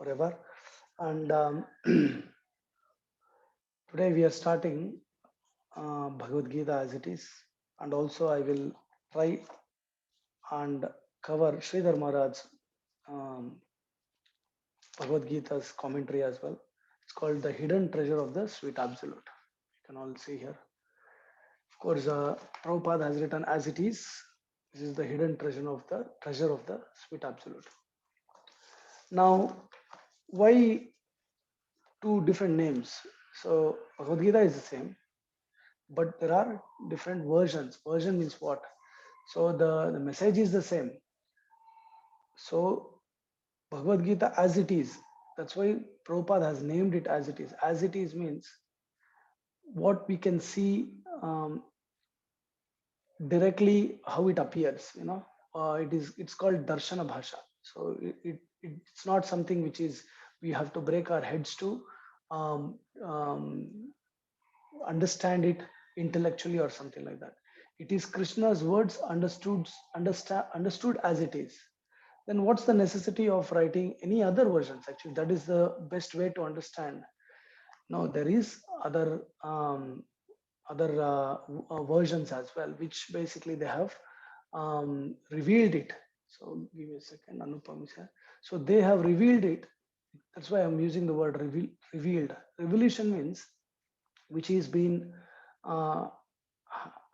forever. And today we are starting Bhagavad Gita as it is, and also I will try and cover Sridhar Maharaj's um, Bhagavad Gita's commentary as well. It's called The Hidden Treasure of the Sweet Absolute. You can all see here. Of course, Prabhupada has written as it is. This is the hidden treasure of the Sweet Absolute. Now, why two different names? So Bhagavad Gita is the same, but there are different versions. Version means what? So the message is the same. So Bhagavad Gita as it is. That's why Prabhupada has named it as it is. As it is means what we can see directly how it appears. It's called Darshana Bhasha. So it's not something which is we have to break our heads to um, um, understand it intellectually or something like that. It is Krishna's words understood as it is. Then what's the necessity of writing any other versions? Actually, that is the best way to understand. No, there is other versions as well, which basically they have revealed it. So give me a second, Anupam is here. So they have revealed it. That's why I'm using the word revealed. Revelation means which is been uh,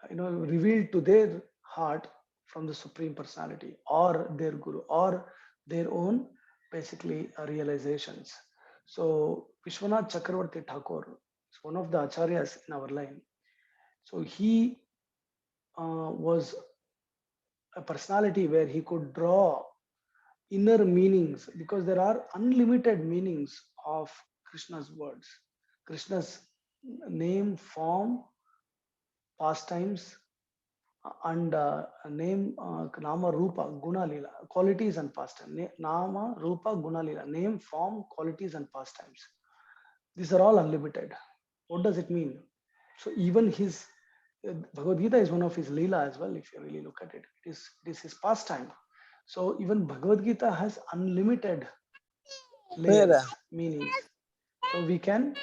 revealed to their heart from the Supreme Personality or their Guru or their own basically realizations. So Vishwanath Chakravarti Thakur is one of the acharyas in our line. So he was a personality where he could draw inner meanings, because there are unlimited meanings of Krishna's words. Krishna's name, form, pastimes, and name, nama, rupa, guna, lila, qualities and pastimes. Nama, rupa, guna, lila, name, form, qualities and pastimes. These are all unlimited. What does it mean? So even his Bhagavad Gita is one of his lila as well. If you really look at it, it is his pastime. So even Bhagavad Gita has unlimited layers, meanings. So we can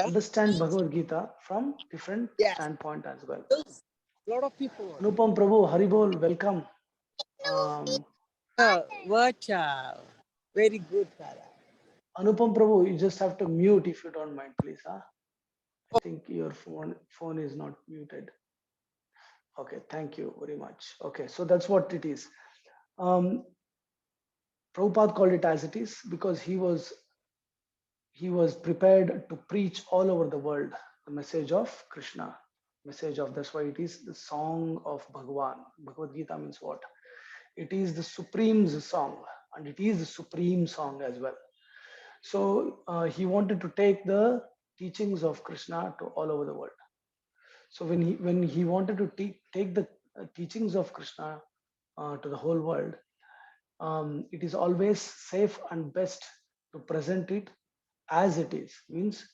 understand Bhagavad Gita from different standpoint as well. A lot of people. Anupam Prabhu, Haribol, welcome. Very good, Father. Anupam Prabhu, you just have to mute if you don't mind, please. Huh? I think your phone is not muted. Okay, thank you very much. Okay, so that's what it is. Prabhupada called it as it is because he was prepared to preach all over the world the message of Krishna, message of, that's why it is the song of Bhagavan. Bhagavad Gita means what? It is the Supreme's song, and it is the supreme song as well. So he wanted to take the teachings of Krishna to all over the world. So when he wanted to take the teachings of Krishna to the whole world, it is always safe and best to present it as it is. Means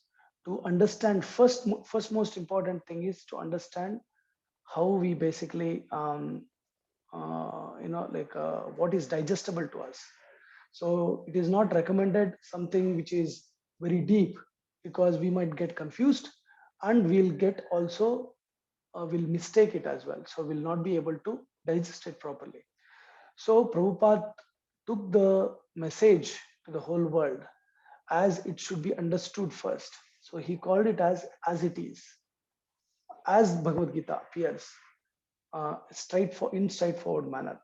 to understand first most important thing is to understand how we basically what is digestible to us. So it is not recommended something which is very deep, because we might get confused and we'll get also will mistake it as well. So we'll not be able to digest it properly. So Prabhupada took the message to the whole world as it should be understood first. So he called it as it is, as Bhagavad Gita appears, in straightforward manner.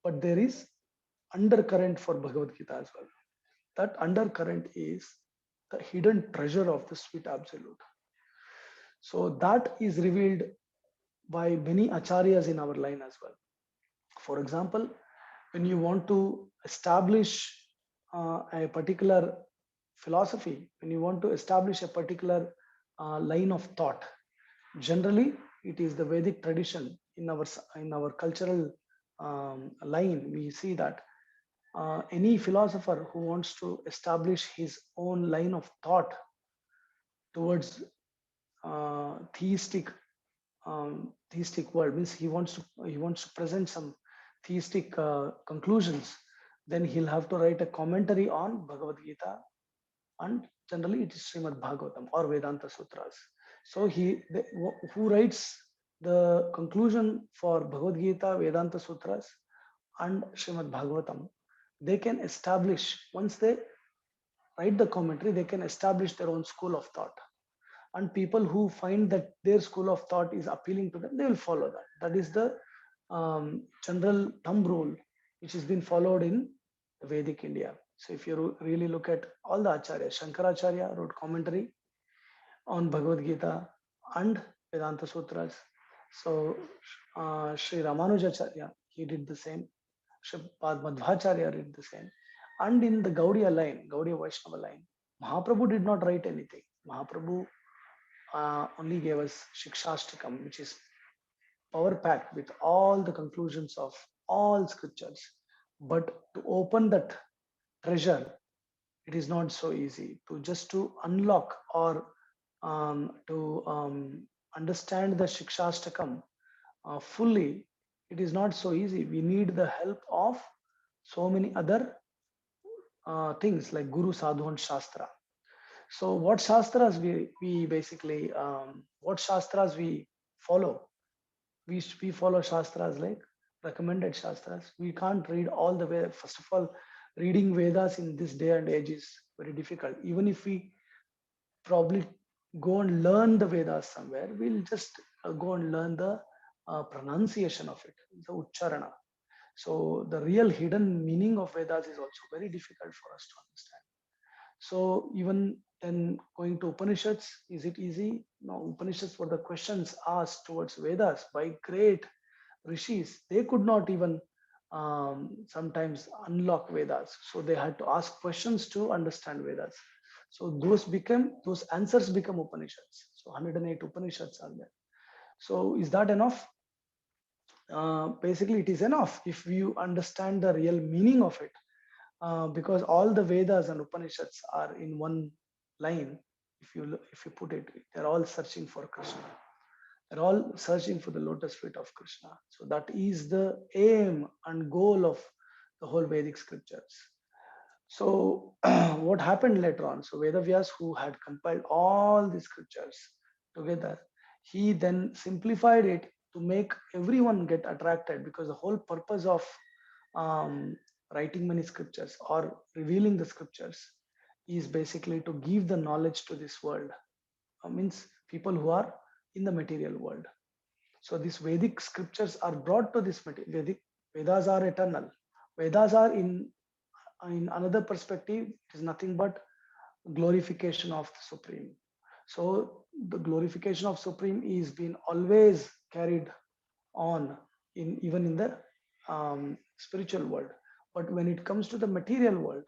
But there is undercurrent for Bhagavad Gita as well. That undercurrent is the hidden treasure of the sweet absolute. So that is revealed by many acharyas in our line as well. For example, when you want to establish a particular philosophy, when you want to establish a particular line of thought, generally it is the Vedic tradition. In our cultural line, we see that any philosopher who wants to establish his own line of thought towards theistic world, means he wants to present some theistic conclusions, then he'll have to write a commentary on Bhagavad Gita, and generally it is Srimad Bhagavatam or Vedanta Sutras. So who writes the conclusion for Bhagavad Gita, Vedanta Sutras, and Srimad Bhagavatam, they can establish, once they write the commentary, they can establish their own school of thought. And people who find that their school of thought is appealing to them, they will follow that. That is the general thumb rule which has been followed in Vedic India. So if you really look at all the acharyas, Shankaracharya wrote commentary on Bhagavad Gita and Vedanta Sutras. So Sri Ramanujacharya, he did the same. Sripad Madhvacharya did the same. And in the Gaudiya line, Gaudiya Vaishnava line, Mahaprabhu did not write anything. Mahaprabhu only gave us Shikshashtakam, which is power packed with all the conclusions of all scriptures. But to open that treasure, it is not so easy. To unlock or to understand the Shikshashtakam fully, it is not so easy. We need the help of so many other things like Guru, Sadhu, and Shastra. So, what shastras we basically what shastras we follow? We follow shastras like recommended shastras. We can't read all the way. First of all, reading Vedas in this day and age is very difficult. Even if we probably go and learn the Vedas somewhere, we'll just go and learn the pronunciation of it, the Ucharana. So the real hidden meaning of Vedas is also very difficult for us to understand. So even then going to Upanishads, is it easy? No, Upanishads were the questions asked towards Vedas by great rishis. They could not even sometimes unlock Vedas. So they had to ask questions to understand Vedas. So those answers become Upanishads. So 108 Upanishads are there. So is that enough? Basically, it is enough if you understand the real meaning of it, because all the Vedas and Upanishads are in one line. If you put it, they're all searching for Krishna. They're all searching for the lotus feet of Krishna. So that is the aim and goal of the whole Vedic scriptures. So what happened later on? So Vedavyas, who had compiled all the scriptures together, he then simplified it to make everyone get attracted, because the whole purpose of um, writing many scriptures or revealing the scriptures is basically to give the knowledge to this world. Means people who are in the material world. So these Vedic scriptures are brought to this Vedic. Vedas are eternal. Vedas are in another perspective, it is nothing but glorification of the Supreme. So the glorification of Supreme is being always carried on in even in the spiritual world. But when it comes to the material world,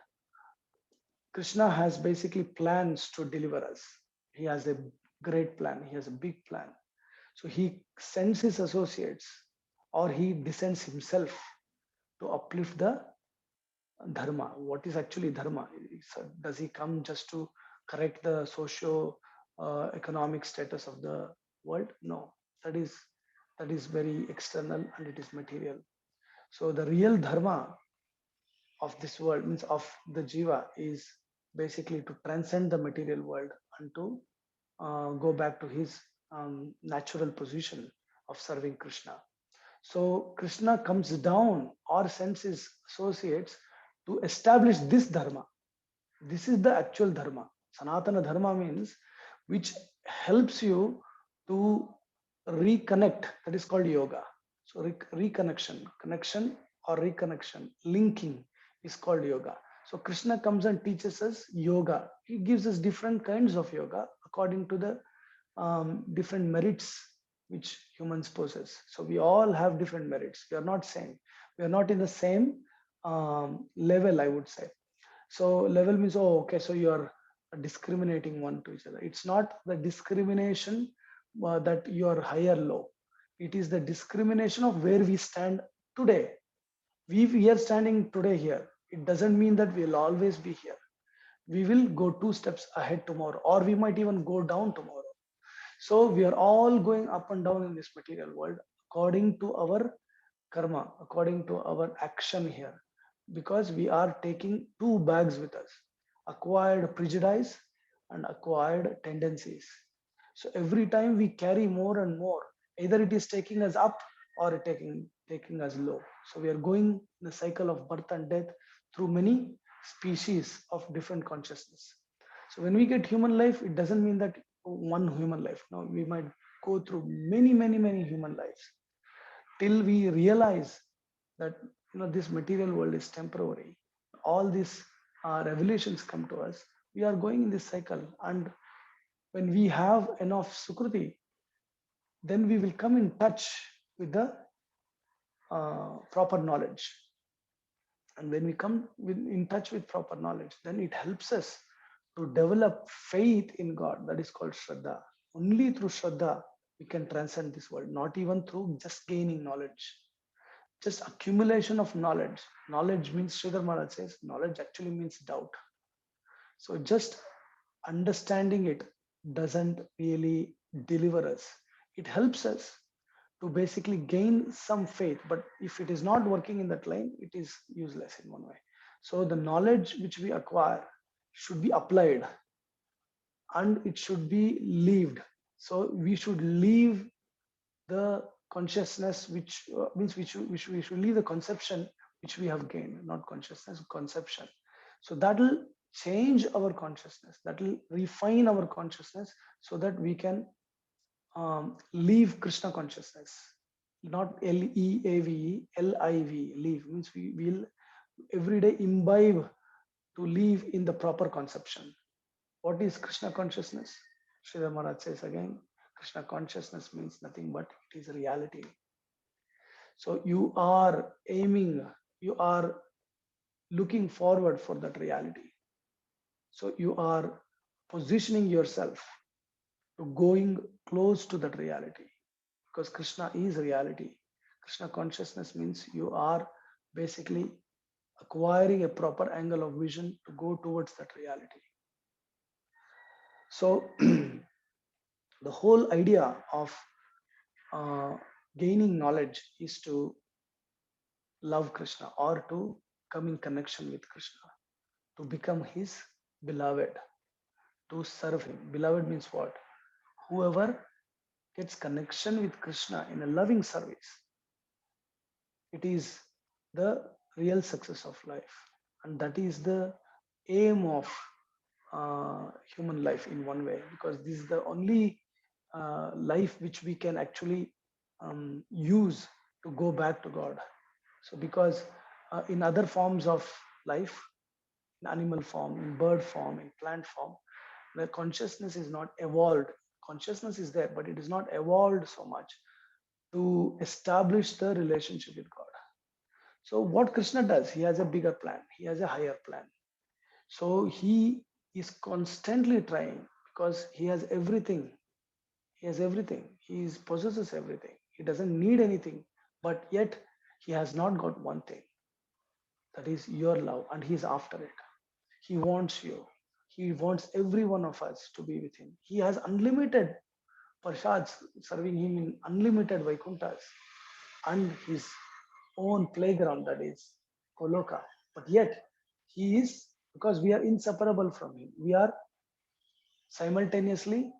Krishna has basically plans to deliver us. He has a great plan. He has a big plan. So he sends his associates, or he descends himself to uplift the dharma. What is actually dharma? Does he come just to correct the socio economic status of the world? No, that is very external and it is material. So the real dharma of this world, means of the jiva, is basically to transcend the material world and to go back to his natural position of serving Krishna. So Krishna comes down or sends his associates to establish this dharma. This is the actual dharma. Sanatana dharma means which helps you to reconnect. That is called yoga. So reconnection, connection or reconnection, linking is called yoga. So Krishna comes and teaches us yoga. He gives us different kinds of yoga according to the different merits which humans possess. So we all have different merits. We are not same. We are not in the same level, I would say. So level means, oh, okay, so you are discriminating one to each other. It's not the discrimination that you are high or low. It is the discrimination of where we stand today. We are standing today here. It doesn't mean that we'll always be here. We will go two steps ahead tomorrow, or we might even go down tomorrow. So we are all going up and down in this material world according to our karma, according to our action here. because we are taking two bags with us: acquired prejudice and acquired tendencies. So every time we carry more and more, either it is taking us up or taking us low. So we are going in the cycle of birth and death through many species of different consciousness. So when we get human life, it doesn't mean that one human life. No, we might go through many human lives till we realize that this material world is temporary. All these revelations come to us. We are going in this cycle, and when we have enough sukruti, then we will come in touch with the proper knowledge. And when we come in touch with proper knowledge, then it helps us to develop faith in God. That is called Shraddha. Only through Shraddha we can transcend this world, not even through just gaining knowledge, just accumulation of knowledge. Knowledge means, Sridhar Maharaj says, knowledge actually means doubt. So just understanding it doesn't really deliver us. It helps us to basically gain some faith, but if it is not working in that line, it is useless in one way. So the knowledge which we acquire should be applied, and it should be lived. So we should leave the consciousness, which means we should leave the conception which we have gained, not consciousness, conception. So that will change our consciousness, that will refine our consciousness, so that we can leave Krishna consciousness. Not Leave, Live. Leave means we will every day imbibe to live in the proper conception. What is Krishna consciousness? Sridhar Maharaj says again, Krishna consciousness means nothing but it is reality. So you are aiming, you are looking forward for that reality. So you are positioning yourself to going close to that reality, because Krishna is reality. Krishna consciousness means you are basically acquiring a proper angle of vision to go towards that reality. So the whole idea of uh, gaining knowledge is to love Krishna, or to come in connection with Krishna, to become his beloved, to serve him. Beloved means what? Whoever gets connection with Krishna in a loving service, it is the real success of life. And that is the aim of human life in one way, because this is the only life which we can actually use to go back to God. So because in other forms of life, in animal form, in bird form, in plant form, the consciousness is not evolved. Consciousness is there, but it is not evolved so much to establish the relationship with God. So what Krishna does, he has a bigger plan, he has a higher plan. So he is constantly trying, because he has everything. He has everything. He possesses everything. He doesn't need anything, but yet he has not got one thing. That is your love, and he's after it. He wants you. He wants every one of us to be with him. He has unlimited Parshads serving him in unlimited Vaikunthas, and his own playground, that is Koloka. But yet, he is, because we are inseparable from him. We are simultaneously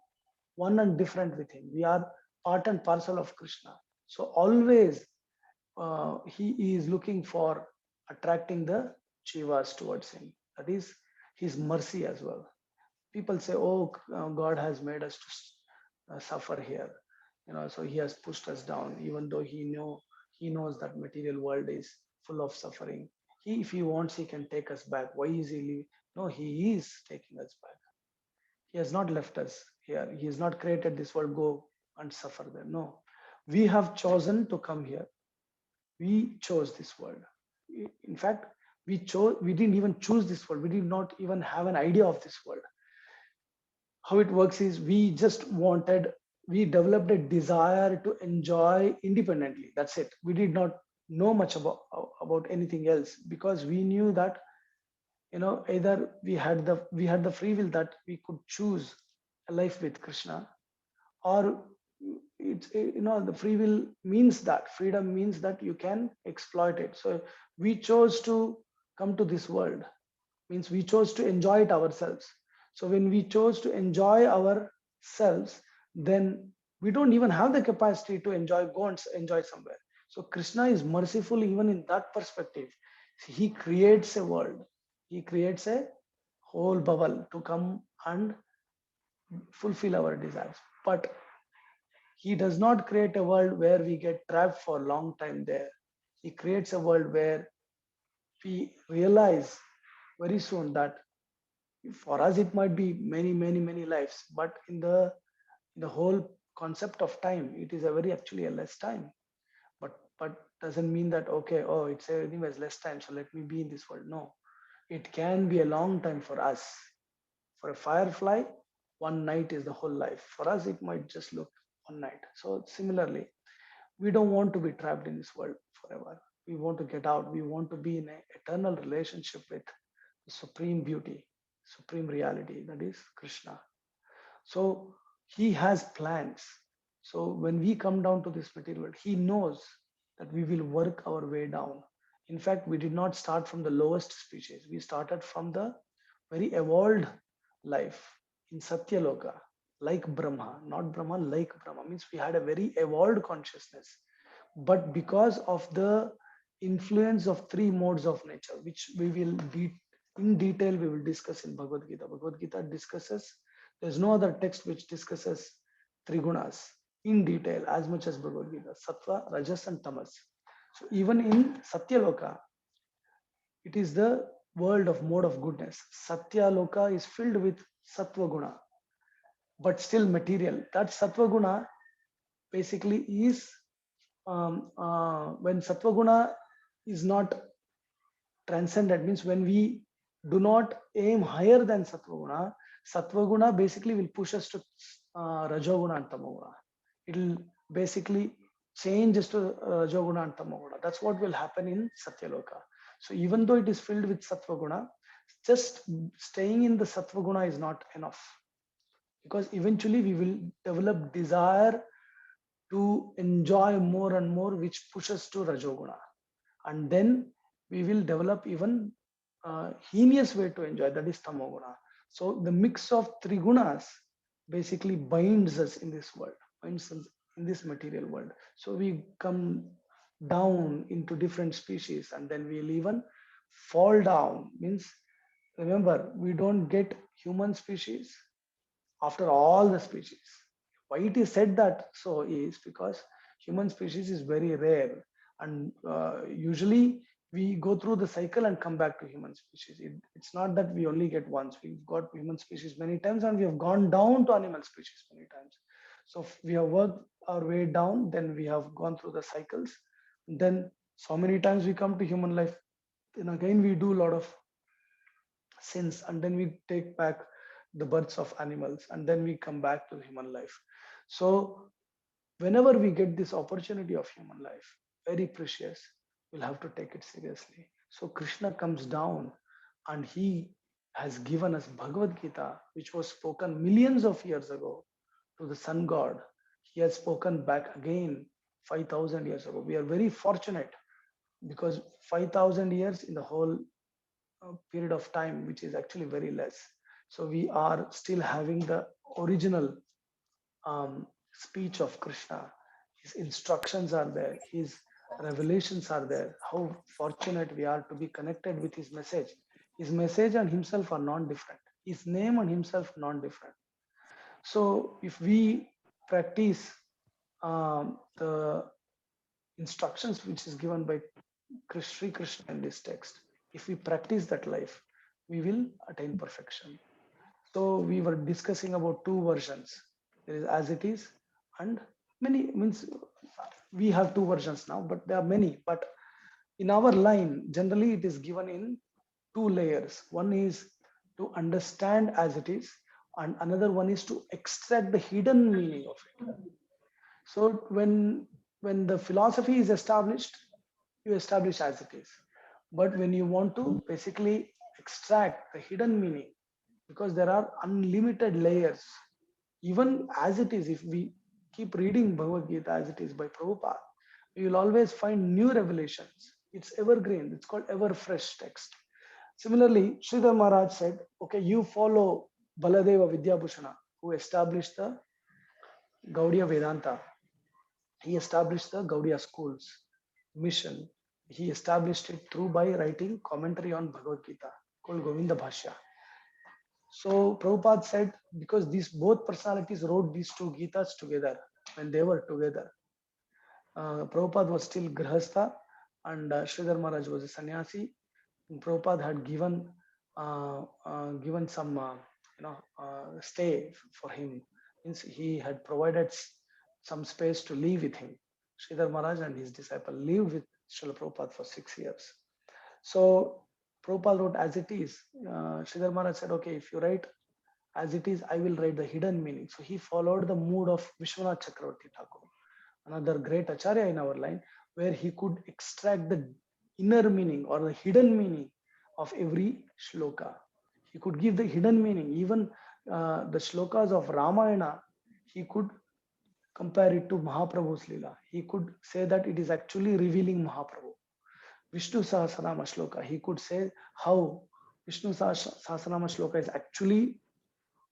one and different with him. We are part and parcel of Krishna. So always he is looking for attracting the Chivas towards him. That is his mercy as well. People say, oh, God has made us to suffer here. So he has pushed us down, even though he knows that material world is full of suffering. If he wants, he can take us back. Why is he leaving? No, he is taking us back. He has not left us here. He has not created this world, go and suffer there. No, we have chosen to come here. We chose this world. In fact, we didn't even choose this world. We did not even have an idea of this world. How it works is, we developed a desire to enjoy independently. That's it. We did not know much about anything else, because we knew that either we had the free will that we could choose a life with Krishna, or the free will means that freedom means that you can exploit it. So we chose to come to this world, means we chose to enjoy it ourselves. So when we chose to enjoy ourselves, then we don't even have the capacity to go and enjoy somewhere. So Krishna is merciful even in that perspective. He creates a world, he creates a whole bubble to come and fulfill our desires. But he does not create a world where we get trapped for a long time there. He creates a world where we realize very soon that for us it might be many, many, many lives, but in the whole concept of time, it is a very actually a less time. But doesn't mean that okay, oh, it's anyways less time, so let me be in this world. No, it can be a long time for us. For a firefly, one night is the whole life. For us, it might just look one night. So similarly, we don't want to be trapped in this world forever. We want to get out. We want to be in an eternal relationship with the supreme beauty, supreme reality, that is Krishna. So he has plans. So when we come down to this material world, he knows that we will work our way down. In fact, we did not start from the lowest species. We started from the very evolved life in Satyaloka, like Brahma, not Brahma, like Brahma, means we had a very evolved consciousness. But because of the influence of three modes of nature, which we will in detail we will discuss in Bhagavad Gita. Bhagavad Gita discusses, there's no other text which discusses trigunas in detail as much as Bhagavad Gita, Sattva, Rajas, and Tamas. So even in Satyaloka, it is the world of mode of goodness. Satyaloka is filled with Sattva Guna, but still material. That Sattva Guna basically is when Sattva Guna is not transcendent, means when we do not aim higher than Sattva Guna basically will push us to Rajoguna and Tamoguna. It will basically change us to Rajoguna and Tamoguna. That's what will happen in Satyaloka. So even though it is filled with Sattva Guna, just staying in the Sattva Guna is not enough, because eventually we will develop desire to enjoy more and more, which pushes to Rajoguna. And then we will develop even heinous way to enjoy, that is Tamoguna. So the mix of three gunas basically binds us in this world, binds us in this material world. So we come down into different species, and then we'll even fall down. Means remember, we don't get human species after all the species. Why it is said that so is because human species is very rare, and usually we go through the cycle and come back to human species. It's not that we only get once. We've got human species many times, and we have gone down to animal species many times. So we have worked our way down, then we have gone through the cycles, then so many times we come to human life, then again we do a lot of sins, and then we take back the births of animals, and then we come back to human life. So whenever we get this opportunity of human life, very precious, we'll have to take it seriously. So Krishna comes down, and he has given us Bhagavad Gita, which was spoken millions of years ago to the sun god. He has spoken back again 5,000 years ago. We are very fortunate, because 5,000 years in the whole period of time, which is actually very less. So we are still having the original speech of Krishna. His instructions are there, his revelations are there. How fortunate we are to be connected with his message. His message and himself are non-different. His name and himself non-different. So if we practice the instructions which is given by Sri Krishna in this text, if we practice that life, we will attain perfection. So we were discussing about two versions. There is as it is, and many, means we have two versions now, but there are many. But in our line, generally it is given in two layers. One is to understand as it is, and another one is to extract the hidden meaning of it. So when the philosophy is established, you establish as it is. But when you want to basically extract the hidden meaning, because there are unlimited layers, even as it is, if we keep reading Bhagavad Gita as it is by Prabhupada, we will always find new revelations. It's evergreen, it's called ever fresh text. Similarly, Sridhar Maharaj said, okay, you follow Baladeva Vidyabhushana, who established the Gaudiya Vedanta. He established the Gaudiya schools mission. He established it through by writing commentary on Bhagavad Gita called Govinda Bhashya. So Prabhupada said, because these both personalities wrote these two Gitas together when they were together. Prabhupada was still Grihastha and Sridhar Maharaj was a sannyasi. And Prabhupada had given some stay for him. Means he had provided some space to live with him. Sridhar Maharaj and his disciple lived with Srila Prabhupada for 6 years. So Prabhupada wrote as it is. Sridhar Maharaj said, okay, if you write as it is, I will write the hidden meaning. So he followed the mood of Vishwanath Chakravarti Thakur, another great acharya in our line, where he could extract the inner meaning or the hidden meaning of every shloka. He could give the hidden meaning. Even the shlokas of Ramayana, he could compare it to Mahaprabhu's Leela. He could say that it is actually revealing Mahaprabhu. Vishnu Sahasranama Shloka, he could say how Vishnu Sahasranama Shloka is actually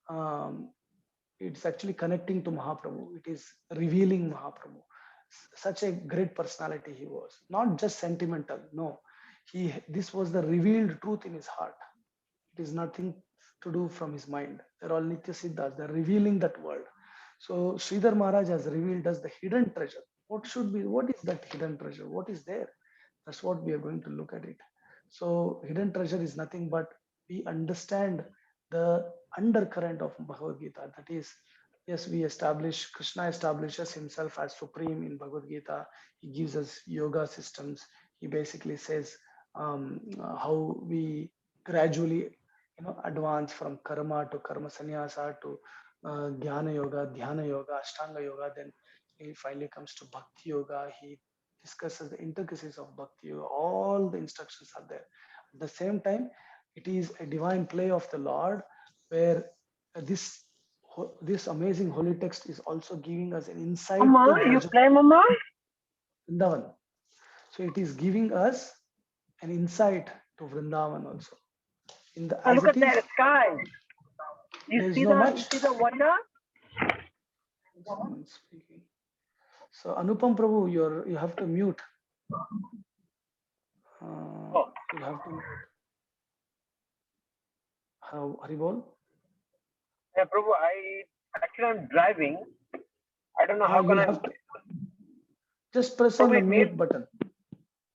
um, it's actually connecting to Mahaprabhu. It is revealing Mahaprabhu. Such a great personality he was. Not just sentimental. No, this was the revealed truth in his heart. It is nothing to do from his mind. They're all Nitya Siddhas. They're revealing that world. So Sridhar Maharaj has revealed us the hidden treasure. What is that hidden treasure? What is there? That's what we are going to look at it. So hidden treasure is nothing but we understand the undercurrent of Bhagavad Gita. That is, yes, Krishna establishes himself as supreme in Bhagavad Gita. He gives us yoga systems. He basically says how we gradually advance from karma to karma sannyasa to jnana yoga, dhyana yoga, ashtanga yoga. Then he finally comes to bhakti yoga. He discusses the intricacies of bhakti yoga. All the instructions are there. At the same time, it is a divine play of the Lord, where this amazing holy text is also giving us an insight to Mama, you Vraja play, Mama? Vrindavan. So it is giving us an insight to Vrindavan also. Oh, As look it at is, that sky. You there is see no the much. wonder? Someone speaking. So Anupam Prabhu, you have to mute. Oh, You'll have to mute. Haribol. yeah, Prabhu, I'm driving. I don't know how can You'll I. have to just press on Prabhu, the it means mute button.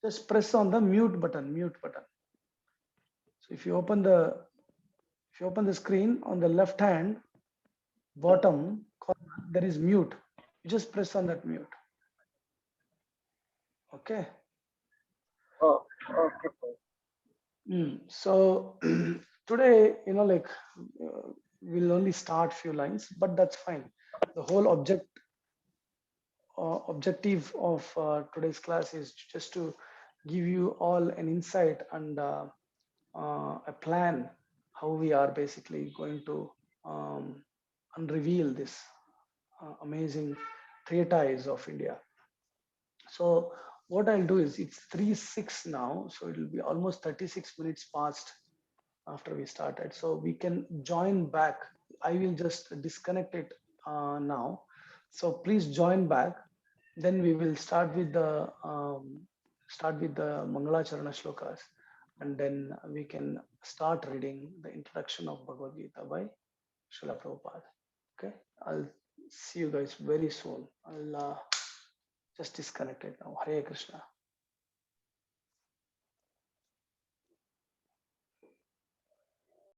Just press on the mute button. Mute button. So if you open the screen on the left hand bottom corner, there is mute. You just press on that mute. Okay. oh, okay. So today, we'll only start few lines, but that's fine. The whole objective of today's class is just to give you all an insight and a plan how we are basically going to unreveal this amazing treatise of India. So what I'll do is it's 3:06 now, so it will be almost 36 minutes past after we started. So we can join back. I will just disconnect it now. So please join back. Then we will start with the Mangalacharana shlokas, and then we can start reading the introduction of Bhagavad Gita by Srila Prabhupada. Okay, I'll see you guys very soon. I'll just disconnect it now. Hare Krishna.